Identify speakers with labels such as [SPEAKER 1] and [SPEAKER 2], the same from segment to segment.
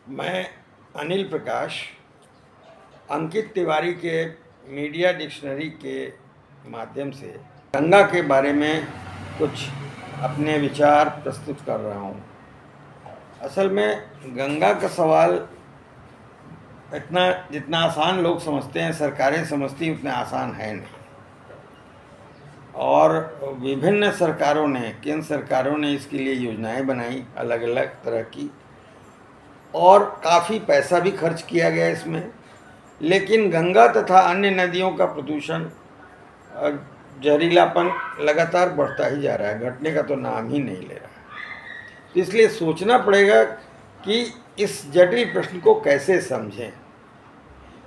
[SPEAKER 1] मैं अनिल प्रकाश अंकित तिवारी के media dictionary के माध्यम से गंगा के बारे में कुछ अपने विचार प्रस्तुत कर रहा हूँ। असल में गंगा का सवाल जितना आसान लोग समझते हैं, सरकारें समझती हैं, उतना आसान है नहीं। और विभिन्न सरकारों ने, केंद्र सरकारों ने इसके लिए योजनाएं बनाई अलग अलग तरह की, और काफ़ी पैसा भी खर्च किया गया इसमें। लेकिन गंगा तथा अन्य नदियों का प्रदूषण, जहरीलापन लगातार बढ़ता ही जा रहा है, घटने का तो नाम ही नहीं ले रहा है। तो इसलिए सोचना पड़ेगा कि इस जटिल प्रश्न को कैसे समझें,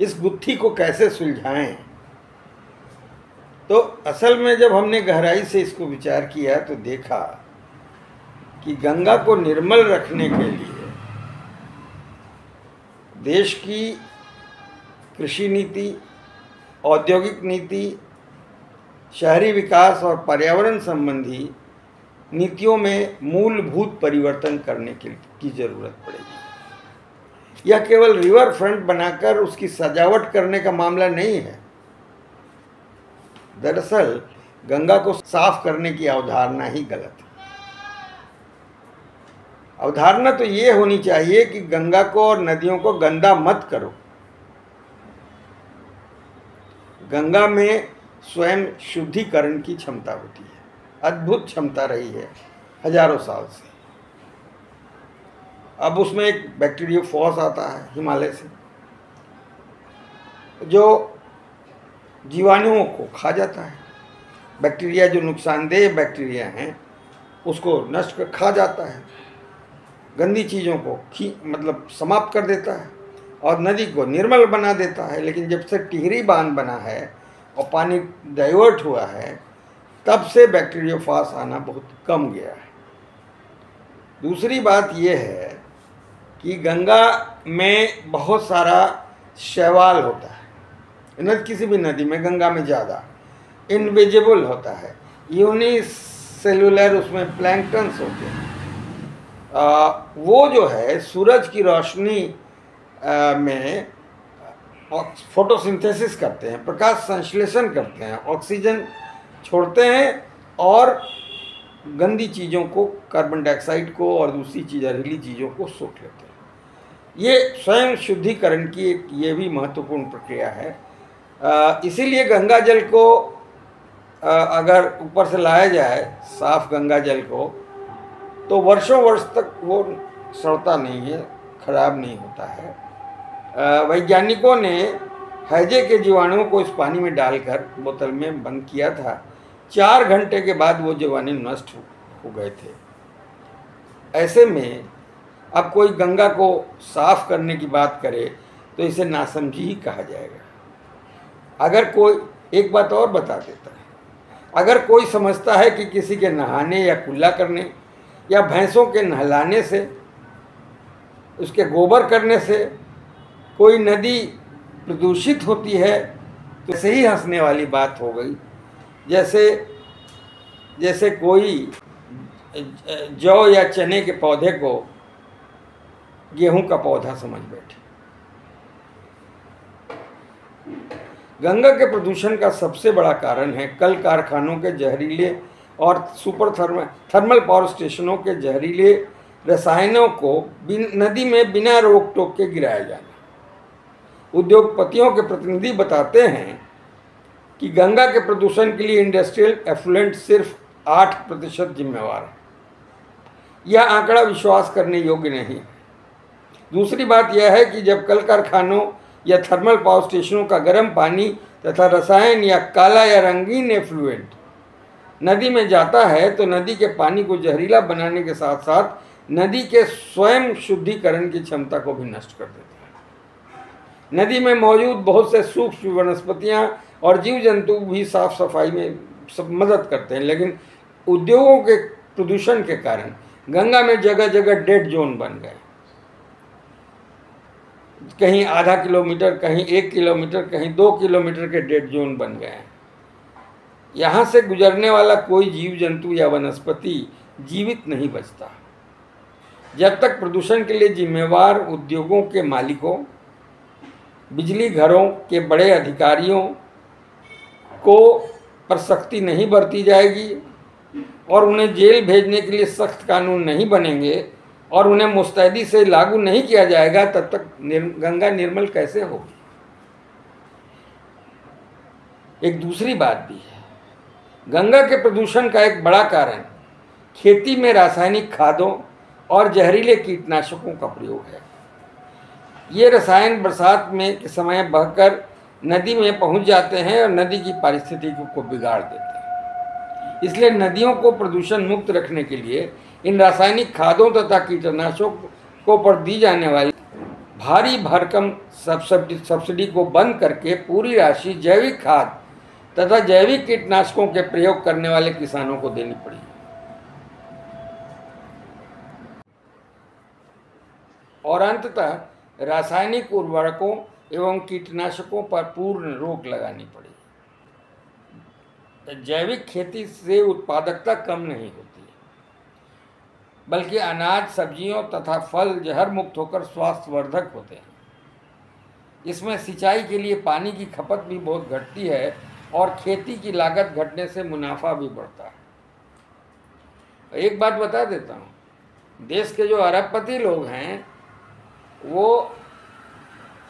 [SPEAKER 1] इस गुत्थी को कैसे सुलझाएं। तो असल में जब हमने गहराई से इसको विचार किया तो देखा कि गंगा को निर्मल रखने के लिए देश की कृषि नीति, औद्योगिक नीति, शहरी विकास और पर्यावरण संबंधी नीतियों में मूलभूत परिवर्तन करने की ज़रूरत पड़ेगी। यह केवल रिवर फ्रंट बनाकर उसकी सजावट करने का मामला नहीं है। दरअसल गंगा को साफ करने की अवधारणा ही गलत है। अवधारणा तो ये होनी चाहिए कि गंगा को और नदियों को गंदा मत करो। गंगा में स्वयं शुद्धिकरण की क्षमता होती है, अद्भुत क्षमता रही है हजारों साल से। अब उसमें एक बैक्टीरियोफॉस आता है हिमालय से, जो जीवाणुओं को खा जाता है। बैक्टीरिया जो नुकसानदेह बैक्टीरिया हैं उसको नष्ट कर खा जाता है, गंदी चीज़ों को मतलब समाप्त कर देता है और नदी को निर्मल बना देता है। लेकिन जब से टिहरी बांध बना है और पानी डाइवर्ट हुआ है, तब से बैक्टीरियोफाज आना बहुत कम गया है। दूसरी बात यह है कि गंगा में बहुत सारा शैवाल होता है। किसी भी नदी में, गंगा में ज़्यादा इनविजिबल होता है, यूनिसेलुलर उसमें प्लैंक्टन्स होते हैं। वो जो है सूरज की रोशनी में फोटोसिंथेसिस करते हैं, प्रकाश संश्लेषण करते हैं, ऑक्सीजन छोड़ते हैं और गंदी चीज़ों को, कार्बन डाइऑक्साइड को और दूसरी जहरीली चीज़ों को सोख लेते हैं। ये स्वयं शुद्धिकरण की एक ये भी महत्वपूर्ण प्रक्रिया है। इसीलिए गंगा जल को अगर ऊपर से लाया जाए, साफ गंगा जल को, तो वर्षों वर्ष तक वो सड़ता नहीं है, खराब नहीं होता है। वैज्ञानिकों ने हैजे के जीवाणुओं को इस पानी में डालकर बोतल में बंद किया था। 4 घंटे के बाद वो जीवाणु नष्ट हो गए थे। ऐसे में अब कोई गंगा को साफ करने की बात करे तो इसे नासमझी ही कहा जाएगा। अगर कोई, एक बात और बता देता है, अगर कोई समझता है कि किसी के नहाने या कुल्ला करने या भैंसों के नहलाने से, उसके गोबर करने से कोई नदी प्रदूषित होती है, तो ऐसे ही हंसने वाली बात हो गई जैसे कोई जौ या चने के पौधे को गेहूं का पौधा समझ बैठे। गंगा के प्रदूषण का सबसे बड़ा कारण है कल कारखानों के जहरीले और थर्मल पावर स्टेशनों के जहरीले रसायनों को नदी में बिना रोक टोक के गिराया जाना। उद्योगपतियों के प्रतिनिधि बताते हैं कि गंगा के प्रदूषण के लिए इंडस्ट्रियल एफ्लुएंट सिर्फ 8% जिम्मेवार है। यह आंकड़ा विश्वास करने योग्य नहीं है। दूसरी बात यह है कि जब कल कारखानों या थर्मल पावर स्टेशनों का गर्म पानी तथा रसायन या काला या रंगीन एफ्लुएंट नदी में जाता है, तो नदी के पानी को जहरीला बनाने के साथ साथ नदी के स्वयं शुद्धिकरण की क्षमता को भी नष्ट कर देता है। नदी में मौजूद बहुत से सूक्ष्म वनस्पतियाँ और जीव जंतु भी साफ सफाई में मदद करते हैं, लेकिन उद्योगों के प्रदूषण के कारण गंगा में जगह जगह डेड जोन बन गए। कहीं आधा किलोमीटर, कहीं 1 किलोमीटर, कहीं 2 किलोमीटर के डेड जोन बन गए हैं। यहाँ से गुजरने वाला कोई जीव जंतु या वनस्पति जीवित नहीं बचता। जब तक प्रदूषण के लिए जिम्मेवार उद्योगों के मालिकों, बिजली घरों के बड़े अधिकारियों को पर सख्ती नहीं बरती जाएगी और उन्हें जेल भेजने के लिए सख्त कानून नहीं बनेंगे और उन्हें मुस्तैदी से लागू नहीं किया जाएगा, तब तक गंगा निर्मल कैसे होगी। एक दूसरी बात भी है, गंगा के प्रदूषण का एक बड़ा कारण खेती में रासायनिक खादों और जहरीले कीटनाशकों का प्रयोग है। ये रसायन बरसात में के समय बहकर नदी में पहुंच जाते हैं और नदी की पारिस्थितिकी को बिगाड़ देते हैं। इसलिए नदियों को प्रदूषण मुक्त रखने के लिए इन रासायनिक खादों तथा कीटनाशकों पर दी जाने वाली भारी भरकम सब्सिडी को बंद करके पूरी राशि जैविक खाद तथा जैविक कीटनाशकों के प्रयोग करने वाले किसानों को देनी पड़ी। और अंततः रासायनिक उर्वरकों एवं कीटनाशकों पर पूर्ण रोक लगानी पड़ी। जैविक खेती से उत्पादकता कम नहीं होती, बल्कि अनाज, सब्जियों तथा फल जहर मुक्त होकर स्वास्थ्यवर्धक होते हैं। इसमें सिंचाई के लिए पानी की खपत भी बहुत घटती है और खेती की लागत घटने से मुनाफा भी बढ़ता है। एक बात बता देता हूँ, देश के जो अरबपति लोग हैं वो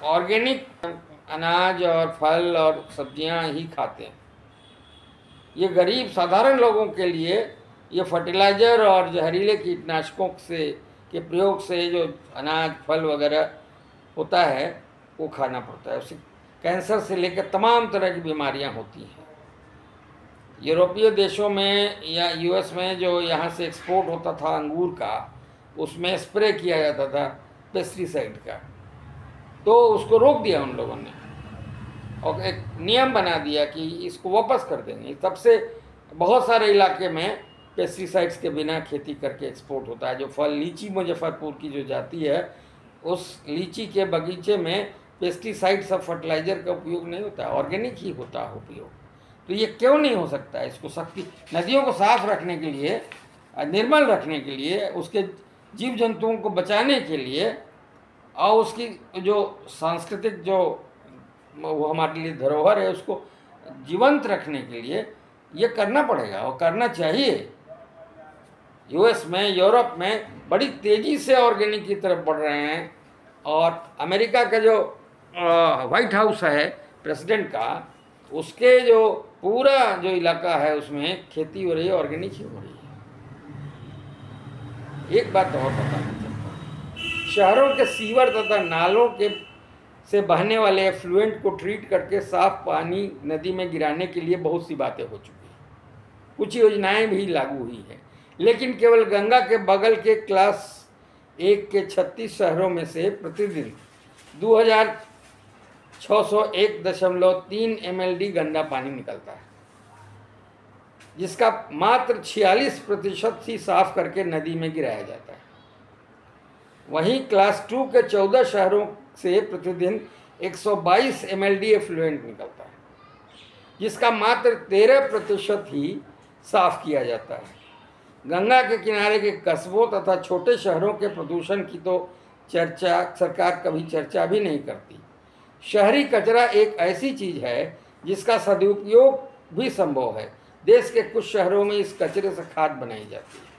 [SPEAKER 1] ऑर्गेनिक अनाज और फल और सब्जियां ही खाते हैं। ये गरीब साधारण लोगों के लिए ये फर्टिलाइज़र और जहरीले कीटनाशकों के प्रयोग से जो अनाज, फल वगैरह होता है वो खाना पड़ता है। उससे कैंसर से लेकर तमाम तरह की बीमारियां होती हैं। यूरोपीय देशों में या यूएस में जो यहाँ से एक्सपोर्ट होता था अंगूर का, उसमें स्प्रे किया जाता था पेस्टिसाइड का, तो उसको रोक दिया उन लोगों ने और एक नियम बना दिया कि इसको वापस कर देंगे। तब से बहुत सारे इलाके में पेस्टिसाइड्स के बिना खेती करके एक्सपोर्ट होता है। जो फल, लीची मुजफ्फरपुर की जो जाती है, उस लीची के बगीचे में पेस्टिसाइड्स और फर्टिलाइज़र का उपयोग नहीं होता, ऑर्गेनिक ही होता है उपयोग। तो ये क्यों नहीं हो सकता है? इसको सख्ती, नदियों को साफ रखने के लिए, निर्मल रखने के लिए, उसके जीव जंतुओं को बचाने के लिए और उसकी जो सांस्कृतिक जो वो हमारे लिए धरोहर है उसको जीवंत रखने के लिए ये करना पड़ेगा और करना चाहिए। यूएस में, यूरोप में बड़ी तेज़ी से ऑर्गेनिक की तरफ बढ़ रहे हैं और अमेरिका का जो व्हाइट हाउस है प्रेसिडेंट का, उसके जो पूरा जो इलाका है उसमें खेती हो रही है, ऑर्गेनिक ही हो रही है। एक बात और बताना चाहता हूँ, शहरों के सीवर तथा नालों के से बहने वाले एफ्लुएंट को ट्रीट करके साफ पानी नदी में गिराने के लिए बहुत सी बातें हो चुकी हैं। कुछ योजनाएं भी लागू हुई हैं, लेकिन केवल गंगा के बगल के क्लास 1 के 36 शहरों में से प्रतिदिन 2601.3 mld गंदा पानी निकलता है, जिसका मात्र 46% ही साफ करके नदी में गिराया जाता है। वहीं क्लास 2 के 14 शहरों से प्रतिदिन 122 mld एफ्लुएंट निकलता है, जिसका मात्र 13% ही साफ किया जाता है। गंगा के किनारे के कस्बों तथा छोटे शहरों के प्रदूषण की तो चर्चा सरकार कभी चर्चा भी नहीं करती। शहरी कचरा एक ऐसी चीज़ है जिसका सदुपयोग भी संभव है। देश के कुछ शहरों में इस कचरे से खाद बनाई जाती है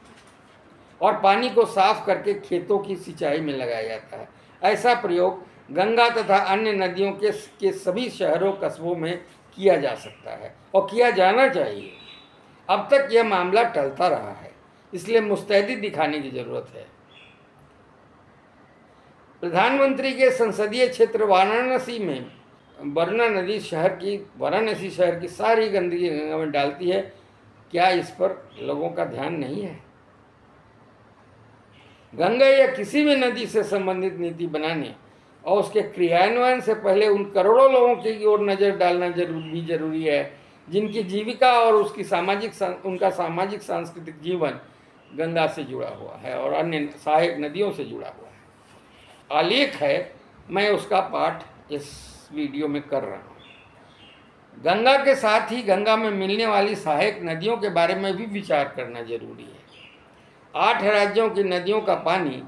[SPEAKER 1] और पानी को साफ करके खेतों की सिंचाई में लगाया जाता है। ऐसा प्रयोग गंगा तथा अन्य नदियों के सभी शहरों कस्बों में किया जा सकता है और किया जाना चाहिए। अब तक यह मामला टलता रहा है, इसलिए मुस्तैदी दिखाने की जरूरत है। प्रधानमंत्री के संसदीय क्षेत्र वाराणसी में वाराणसी शहर की सारी गंदगी गंगा में डालती है। क्या इस पर लोगों का ध्यान नहीं है? गंगा या किसी भी नदी से संबंधित नीति बनाने और उसके क्रियान्वयन से पहले उन करोड़ों लोगों की ओर नज़र डालना जरूरी है जिनकी जीविका और उनका सामाजिक सांस्कृतिक जीवन गंगा से जुड़ा हुआ है और अन्य सहायक नदियों से जुड़ा हुआ है। आलेख है, मैं उसका पाठ इस वीडियो में कर रहा हूँ। गंगा के साथ ही गंगा में मिलने वाली सहायक नदियों के बारे में भी विचार करना जरूरी है। 8 राज्यों की नदियों का पानी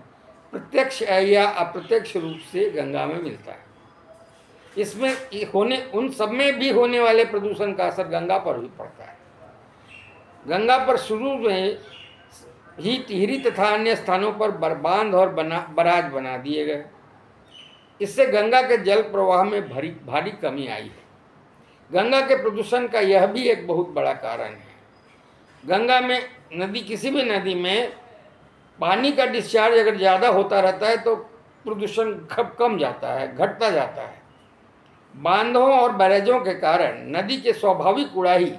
[SPEAKER 1] प्रत्यक्ष या अप्रत्यक्ष रूप से गंगा में मिलता है। इसमें उन सब में भी होने वाले प्रदूषण का असर गंगा पर भी पड़ता है। गंगा पर शुरू में ही टिहरी तथा अन्य स्थानों पर बांध और बराज बना दिए गए। इससे गंगा के जल प्रवाह में भारी कमी आई है। गंगा के प्रदूषण का यह भी एक बहुत बड़ा कारण है। गंगा में किसी भी नदी में पानी का डिस्चार्ज अगर ज़्यादा होता रहता है तो प्रदूषण कम जाता है, घटता जाता है। बांधों और बैरेजों के कारण नदी के स्वाभाविक उड़ाही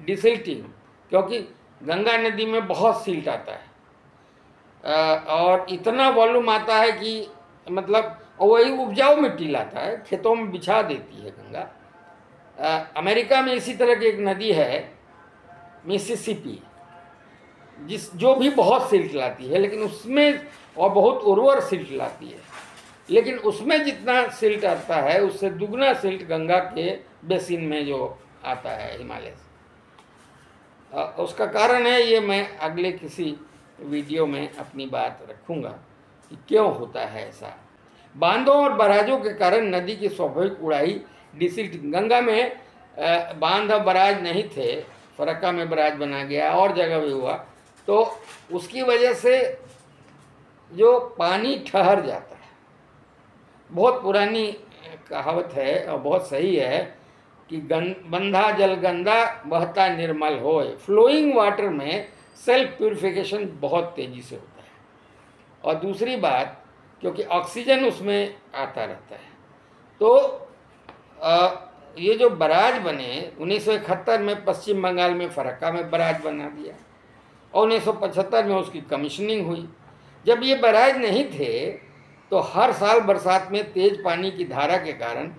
[SPEAKER 1] डिसिल्टिंग, क्योंकि गंगा नदी में बहुत सिल्ट आता है और इतना वॉल्यूम आता है कि मतलब वही उपजाऊ मिट्टी लाता है, खेतों में बिछा देती है गंगा। अमेरिका में इसी तरह की एक नदी है मिसिसिपी, जो भी बहुत सिल्ट लाती है, लेकिन उसमें और बहुत उर्वर सिल्ट लाती है, लेकिन उसमें जितना सिल्ट आता है उससे दुगना सिल्ट गंगा के बेसिन में जो आता है हिमालय से। उसका कारण है ये मैं अगले किसी वीडियो में अपनी बात रखूँगा कि क्यों होता है ऐसा। बांधों और बराजों के कारण नदी की स्वाभाविक उड़ाई डिसिल्टिंग। गंगा में बांध और बराज नहीं थे, फरक्का में बराज बना गया और जगह भी हुआ, तो उसकी वजह से जो पानी ठहर जाता है। बहुत पुरानी कहावत है और बहुत सही है कि बंधा जल गंदा बहता निर्मल होए। फ्लोइंग वाटर में सेल्फ प्यूरिफिकेशन बहुत तेज़ी से होता है। और दूसरी बात, क्योंकि ऑक्सीजन उसमें आता रहता है, तो ये जो बराज बने 1971 में पश्चिम बंगाल में फरक्का में बराज बना दिया और 1975 में उसकी कमीशनिंग हुई। जब ये बराज नहीं थे तो हर साल बरसात में तेज पानी की धारा के कारण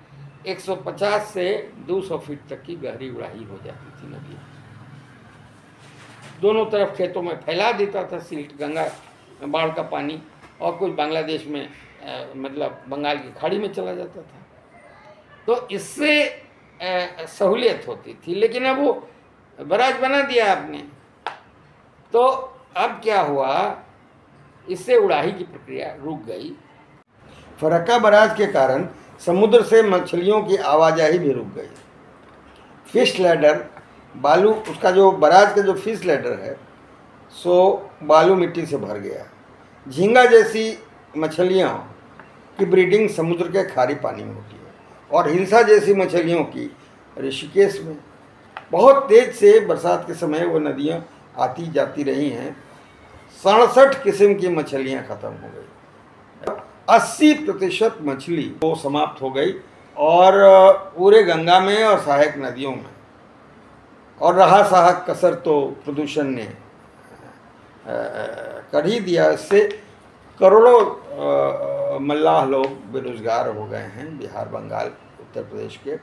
[SPEAKER 1] 150 से 200 फीट तक की गहरी उड़ाही हो जाती थी नदी। दोनों तरफ खेतों में फैला देता था सिल्ट, गंगा बाढ़ का पानी, और कुछ बांग्लादेश में मतलब बंगाल की खाड़ी में चला जाता था। तो इससे सहूलियत होती थी, लेकिन अब वो बराज बना दिया आपने, तो अब क्या हुआ, इससे उड़ाही की प्रक्रिया रुक गई। फरक्का बराज के कारण समुद्र से मछलियों की आवाजाही भी रुक गई। फिश लैडर बालू, उसका जो बराज का जो फिश लैडर है सो बालू मिट्टी से भर गया। झींगा जैसी मछलियों की ब्रीडिंग समुद्र के खारी पानी में होती है और हिल्सा जैसी मछलियों की ऋषिकेश में। बहुत तेज से बरसात के समय वो नदियाँ आती जाती रही हैं। 67 किस्म की मछलियाँ ख़त्म हो गई। 80% मछली वो समाप्त हो गई और पूरे गंगा में और सहायक नदियों में। और रहा सहायक कसर तो प्रदूषण ने कर ही दिया। इससे करोड़ों मल्लाह लोग बेरोजगार हो गए हैं बिहार, बंगाल, उत्तर प्रदेश के।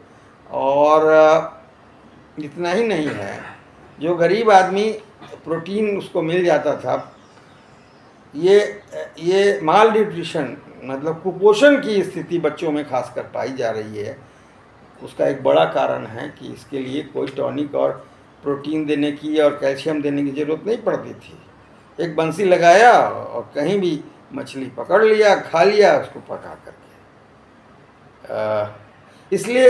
[SPEAKER 1] और इतना ही नहीं है, जो गरीब आदमी प्रोटीन उसको मिल जाता था, ये माल न्यूट्रिशन मतलब कुपोषण की स्थिति बच्चों में खासकर पाई जा रही है। उसका एक बड़ा कारण है कि इसके लिए कोई टॉनिक और प्रोटीन देने की और कैल्शियम देने की ज़रूरत नहीं पड़ती थी। एक बंसी लगाया और कहीं भी मछली पकड़ लिया, खा लिया उसको पका करके। इसलिए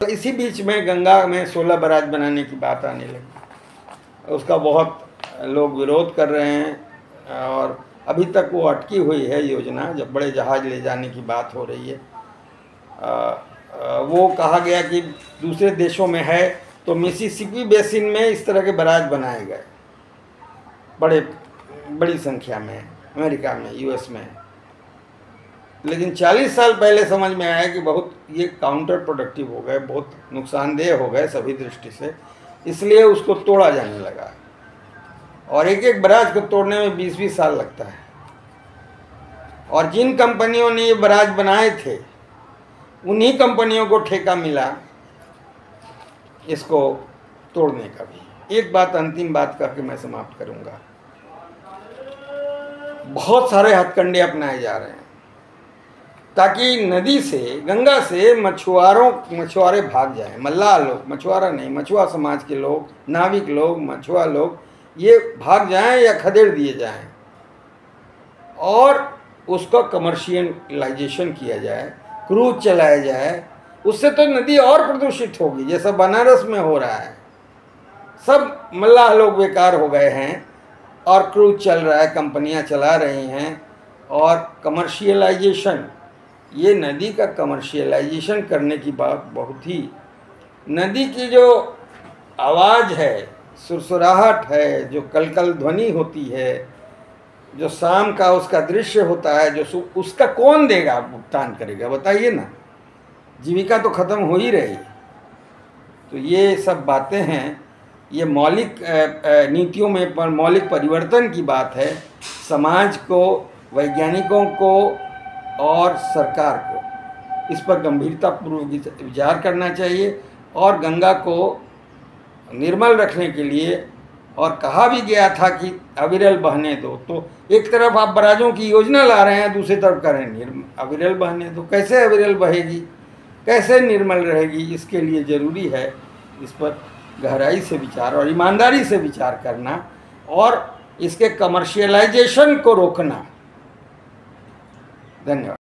[SPEAKER 1] इसी बीच में गंगा में 16 बराज बनाने की बात आने लगी। उसका बहुत लोग विरोध कर रहे हैं और अभी तक वो अटकी हुई है योजना। जब बड़े जहाज़ ले जाने की बात हो रही है, वो कहा गया कि दूसरे देशों में है तो मिसिसिपी बेसिन में इस तरह के बराज बनाए गए बड़ी संख्या में, अमेरिका में, यूएस में। लेकिन 40 साल पहले समझ में आया कि बहुत ये काउंटर प्रोडक्टिव हो गए, बहुत नुकसानदेह हो गए सभी दृष्टि से, इसलिए उसको तोड़ा जाने लगा। और एक एक बराज को तोड़ने में 20-20 साल लगता है। और जिन कंपनियों ने ये बराज बनाए थे उन्हीं कंपनियों को ठेका मिला इसको तोड़ने का भी। एक बात, अंतिम बात करके मैं समाप्त करूंगा। बहुत सारे हथकंडे अपनाए जा रहे हैं ताकि नदी से, गंगा से मछुआरे भाग जाएं। मल्लाह लोग, मछुआरा नहीं, मछुआ समाज के लोग, नाविक लोग, मछुआ लोग ये भाग जाएं या खदेड़ दिए जाएं। और उसको कमर्शियलाइजेशन किया जाए, क्रूज चलाया जाए, उससे तो नदी और प्रदूषित होगी, जैसा बनारस में हो रहा है। सब मल्लाह लोग बेकार हो गए हैं और क्रूज चल रहा है, कंपनियां चला रही हैं। और कमर्शियलाइजेशन, ये नदी का कमर्शियलाइजेशन करने की बात बहुत ही, नदी की जो आवाज़ है, सुरसुराहट है, जो कलकल ध्वनि होती है, जो शाम का उसका दृश्य होता है, जो उसका कौन देगा, भुगतान करेगा, बताइए ना। जीविका तो खत्म हो ही रही। तो ये सब बातें हैं, ये मौलिक नीतियों में पर मौलिक परिवर्तन की बात है। समाज को, वैज्ञानिकों को और सरकार को इस पर गंभीरतापूर्वक विचार करना चाहिए और गंगा को निर्मल रखने के लिए, और कहा भी गया था कि अविरल बहने दो, तो एक तरफ आप बराजों की योजना ला रहे हैं, दूसरी तरफ करें अविरल बहने दो। कैसे अविरल बहेगी, कैसे निर्मल रहेगी? इसके लिए ज़रूरी है इस पर गहराई से विचार और ईमानदारी से विचार करना और इसके कमर्शियलाइजेशन को रोकना। धन्यवाद।